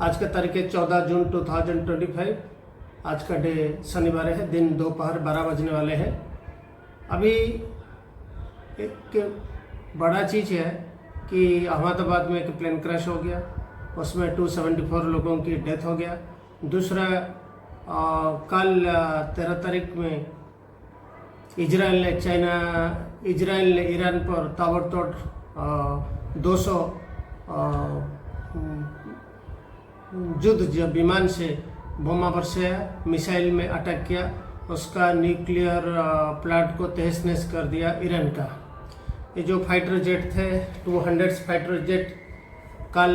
आज का तारीख है 14 जून 2025। आज का डे शनिवार है, दिन दोपहर 12 बजने वाले हैं। अभी एक बड़ा चीज़ है कि अहमदाबाद में एक प्लेन क्रैश हो गया, उसमें 274 लोगों की डेथ हो गया। दूसरा कल 13 तारीख में इजराइल ने ईरान पर ताबड़तोड़ 200 युद्ध विमान से बोमा बरसाया, मिसाइल में अटैक किया, उसका न्यूक्लियर प्लांट को तहस नहस कर दिया ईरान का। ये जो फाइटर जेट थे 200 फाइटर जेट कल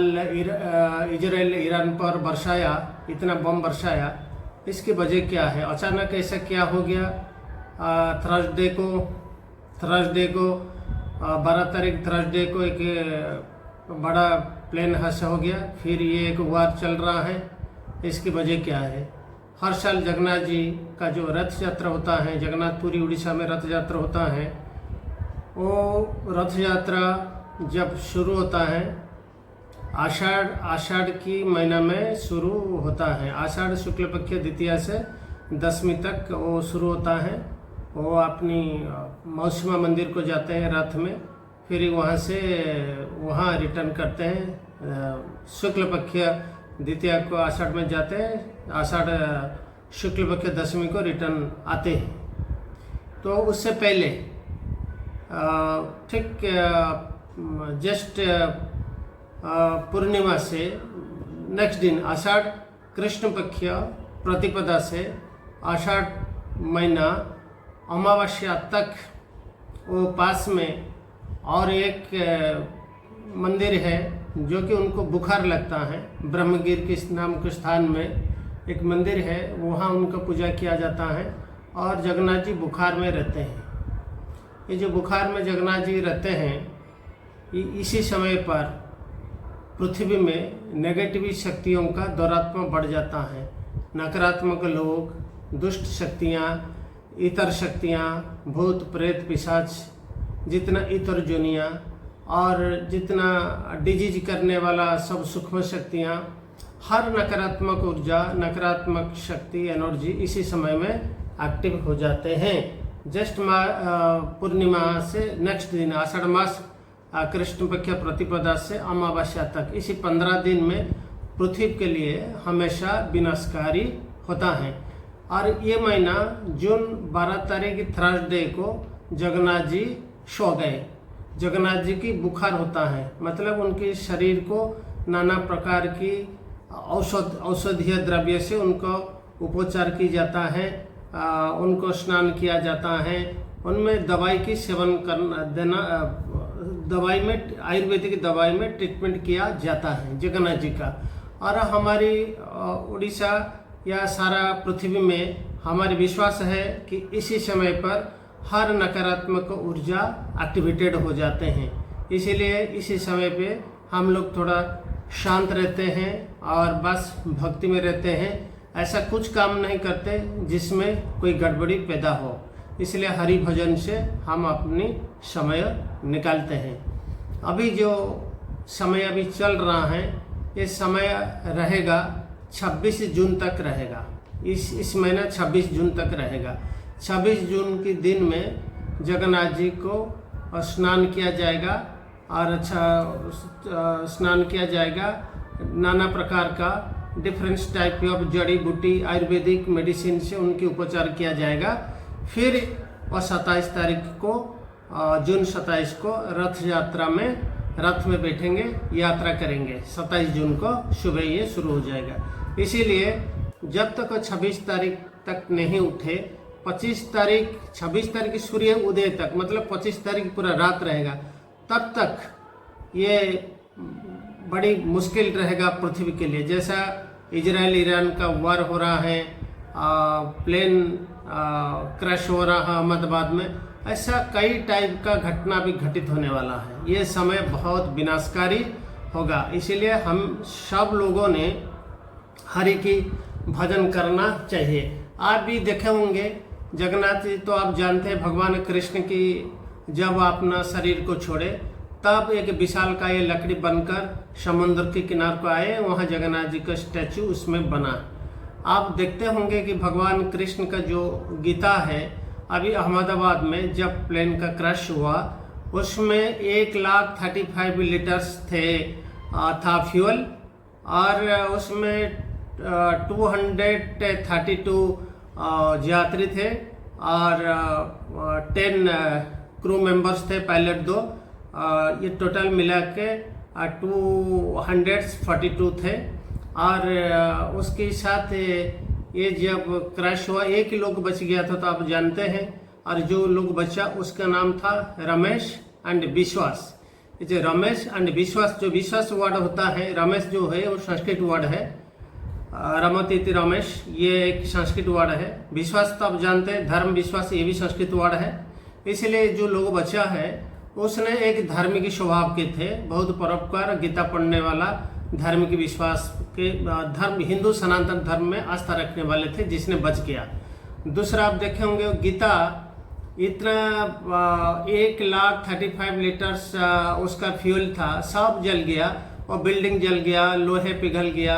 इजराइल ने ईरान पर बरसाया, इतना बम बरसाया। इसकी वजह क्या है? अचानक ऐसा क्या हो गया? थर्सडे को 12 तारीख थर्सडे को एक बड़ा प्लेन हादसा हो गया। फिर ये एक वार चल रहा है। इसकी वजह क्या है? हर साल जगन्नाथ जी का जो रथ यात्रा होता है, जगन्नाथपुरी उड़ीसा में रथ यात्रा होता है, वो रथ यात्रा जब शुरू होता है आषाढ़ की महीना में शुरू होता है। आषाढ़ शुक्ल पक्ष द्वितीया से दशमी तक वो शुरू होता है। वो अपनी मौसमा मंदिर को जाते हैं रथ में, फिर वहाँ रिटर्न करते हैं। शुक्ल पक्ष द्वितीया को आषाढ़ में जाते हैं, आषाढ़ शुक्ल पक्ष दशमी को रिटर्न आते हैं। तो उससे पहले ठीक जस्ट पूर्णिमा से नेक्स्ट दिन आषाढ़ कृष्ण पक्ष प्रतिपदा से आषाढ़ महीना अमावस्या तक वो पास में और एक मंदिर है जो कि उनको बुखार लगता है। ब्रह्मगिर के नाम के स्थान में एक मंदिर है, वहाँ उनका पूजा किया जाता है और जगन्नाथ जी बुखार में रहते हैं। ये जो बुखार में जगन्नाथ जी रहते हैं, इसी समय पर पृथ्वी में नेगेटिव शक्तियों का दौरात्म्य बढ़ जाता है। नकारात्मक लोग, दुष्ट शक्तियाँ, इतर शक्तियाँ, भूत प्रेत पिशाच, जितना इतर जोनियाँ और जितना डिजीज करने वाला सब सूक्ष्म शक्तियाँ, हर नकारात्मक ऊर्जा, नकारात्मक शक्ति, एनर्जी इसी समय में एक्टिव हो जाते हैं। जस्ट पूर्णिमा से नेक्स्ट दिन आषाढ़ मास कृष्ण पक्ष प्रतिपदा से अमावस्या तक, इसी 15 दिन में पृथ्वी के लिए हमेशा विनाशकारी होता है। और ये महीना जून 12 तारीख थर्सडे को जगन्नाथ जी सो गए। जगन्नाथ जी की बुखार होता है, मतलब उनके शरीर को नाना प्रकार की औषधीय द्रव्य से उनको उपचार की जाता है, उनको स्नान किया जाता है, उनमें दवाई की सेवन देना, दवाई में आयुर्वेदिक दवाई में ट्रीटमेंट किया जाता है जगन्नाथ जी का। और हमारी उड़ीसा या सारा पृथ्वी में हमारे विश्वास है कि इसी समय पर हर नकारात्मक ऊर्जा एक्टिवेटेड हो जाते हैं। इसीलिए इसी समय पे हम लोग थोड़ा शांत रहते हैं और बस भक्ति में रहते हैं। ऐसा कुछ काम नहीं करते जिसमें कोई गड़बड़ी पैदा हो। इसलिए हरि भजन से हम अपनी समय निकालते हैं। अभी जो समय अभी चल रहा है, ये समय रहेगा 26 जून तक रहेगा। इस महीना 26 जून तक रहेगा। 26 जून के दिन में जगन्नाथ जी को स्नान किया जाएगा और अच्छा स्नान किया जाएगा। नाना प्रकार का डिफरेंट टाइप ऑफ जड़ी बूटी आयुर्वेदिक मेडिसिन से उनकी उपचार किया जाएगा। फिर वह 27 तारीख को जून 27 को रथ में बैठेंगे, यात्रा करेंगे। 27 जून को सुबह ये शुरू हो जाएगा। इसीलिए जब तक 26 तारीख तक नहीं उठे, 26 तारीख सूर्य उदय तक, मतलब 25 तारीख पूरा रात रहेगा, तब तक ये बड़ी मुश्किल रहेगा पृथ्वी के लिए। जैसा इजराइल ईरान का वार हो रहा है, प्लेन क्रैश हो रहा है अहमदाबाद में, ऐसा कई टाइप का घटना भी घटित होने वाला है। ये समय बहुत विनाशकारी होगा। इसीलिए हम सब लोगों ने हरि की भजन करना चाहिए। आप भी देखे होंगे जगन्नाथ जी, तो आप जानते हैं भगवान कृष्ण की जब अपना शरीर को छोड़े तब एक विशालकाय लकड़ी बनकर समुद्र के किनारे को आए, वहाँ जगन्नाथ जी का स्टैचू उसमें बना। आप देखते होंगे कि भगवान कृष्ण का जो गीता है, अभी अहमदाबाद में जब प्लेन का क्रैश हुआ उसमें 1,35,000 लीटर्स था फ्यूल, और उसमें 232 यात्री थे और 10 क्रू मेंबर्स थे, पायलट 2, ये टोटल मिला के 242 थे। और उसके साथ ये जब क्रैश हुआ एक ही लोग बच गया था, तो आप जानते हैं, और जो लोग बचा उसका नाम था रमेश एंड विश्वास। जो रमेश एंड विश्वास, जो विश्वास वर्ड होता है, रमेश जो है वो संस्कृत वर्ड है, रमतीति रमेश, ये एक संस्कृत वर्ड है। विश्वास तो आप जानते हैं, धर्म विश्वास, ये भी संस्कृत वर्ड है। इसलिए जो लोग बचा है उसने एक धार्मिक स्वभाव के थे, बहुत परोपकार, गीता पढ़ने वाला, धार्मिक विश्वास के धर्म, हिंदू सनातन धर्म में आस्था रखने वाले थे, जिसने बच गया। दूसरा आप देखे होंगे गीता इतना 1,35,000 लीटर्स उसका फ्यूल था, सब जल गया, और बिल्डिंग जल गया, लोहे पिघल गया,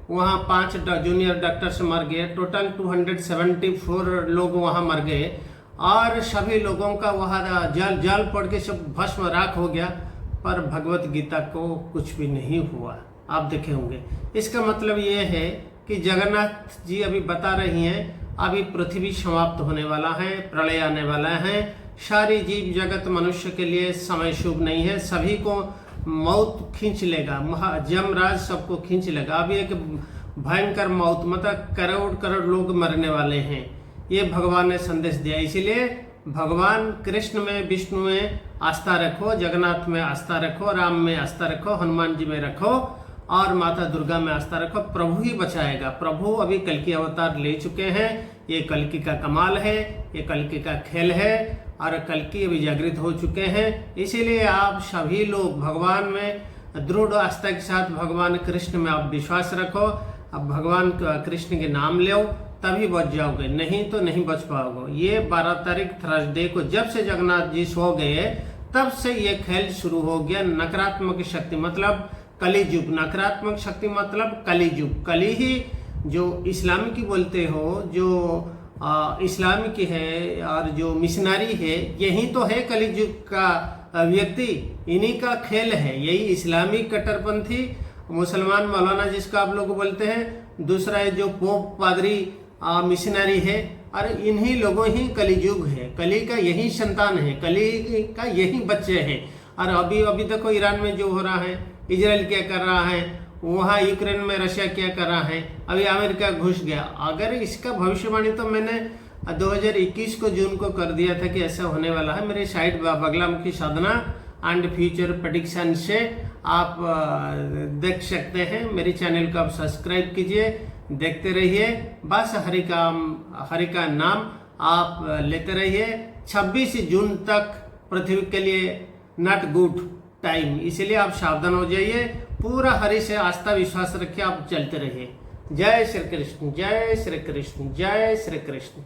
वहाँ 5 जूनियर डॉक्टर्स मर गए, टोटल 274 लोग वहाँ मर गए, और सभी लोगों का वहाँ जल पड़ के सब भस्म राख हो गया, पर भगवत गीता को कुछ भी नहीं हुआ। आप देखे होंगे। इसका मतलब ये है कि जगन्नाथ जी अभी बता रही हैं, अभी पृथ्वी समाप्त होने वाला है, प्रलय आने वाला है, सारी जीव जगत मनुष्य के लिए समय शुभ नहीं है, सभी को मौत खींच लेगा, यमराज सबको खींच लेगा। अभी एक भयंकर मौत, मतलब करोड़ करोड़ लोग मरने वाले हैं, ये भगवान ने संदेश दिया। इसीलिए भगवान कृष्ण में, विष्णु में आस्था रखो, जगन्नाथ में आस्था रखो, राम में आस्था रखो, हनुमान जी में रखो, और माता दुर्गा में आस्था रखो। प्रभु ही बचाएगा। प्रभु अभी कल्कि अवतार ले चुके हैं, ये कल्कि का कमाल है, ये कल्कि का खेल है, और कल्कि अभी जागृत हो चुके हैं। इसीलिए आप सभी लोग भगवान में दृढ़ आस्था के साथ भगवान कृष्ण में आप विश्वास रखो, अब भगवान कृष्ण के नाम लो, तभी बच जाओगे, नहीं तो नहीं बच पाओगे। ये 12 तारीख थर्सडे को जब से जगन्नाथ जी सो गए, तब से ये खेल शुरू हो गया। नकारात्मक शक्ति मतलब कलियुग, नकारात्मक शक्ति मतलब कलियुग। कली ही जो इस्लामी की बोलते हो, जो इस्लामी की है और जो मिशनरी है, यही तो है कलियुग का व्यक्ति, इन्हीं का खेल है। यही इस्लामी कट्टरपंथी मुसलमान मौलाना जिसका आप लोग बोलते हैं, दूसरा है जो पोप पादरी मिशनरी है, और इन्हीं लोगों ही कलियुग है, कली का यही संतान है, कली का यही बच्चे हैं। और अभी देखो ईरान में जो हो रहा है, इजराइल क्या कर रहा है, वहाँ यूक्रेन में रशिया क्या कर रहा है, अभी अमेरिका घुस गया। अगर इसका भविष्यवाणी तो मैंने 2021 को जून को कर दिया था कि ऐसा होने वाला है। मेरी site Baglamukhi Sadhana and future prediction से आप देख सकते हैं। मेरी चैनल को आप सब्सक्राइब कीजिए, देखते रहिए, बस हरि का नाम आप लेते रहिए। 26 जून तक पृथ्वी के लिए नॉट गुड टाइम, इसलिए आप सावधान हो जाइए, पूरा हरि से आस्था विश्वास रखिए, आप चलते रहिए। जय श्री कृष्ण, जय श्री कृष्ण, जय श्री कृष्ण।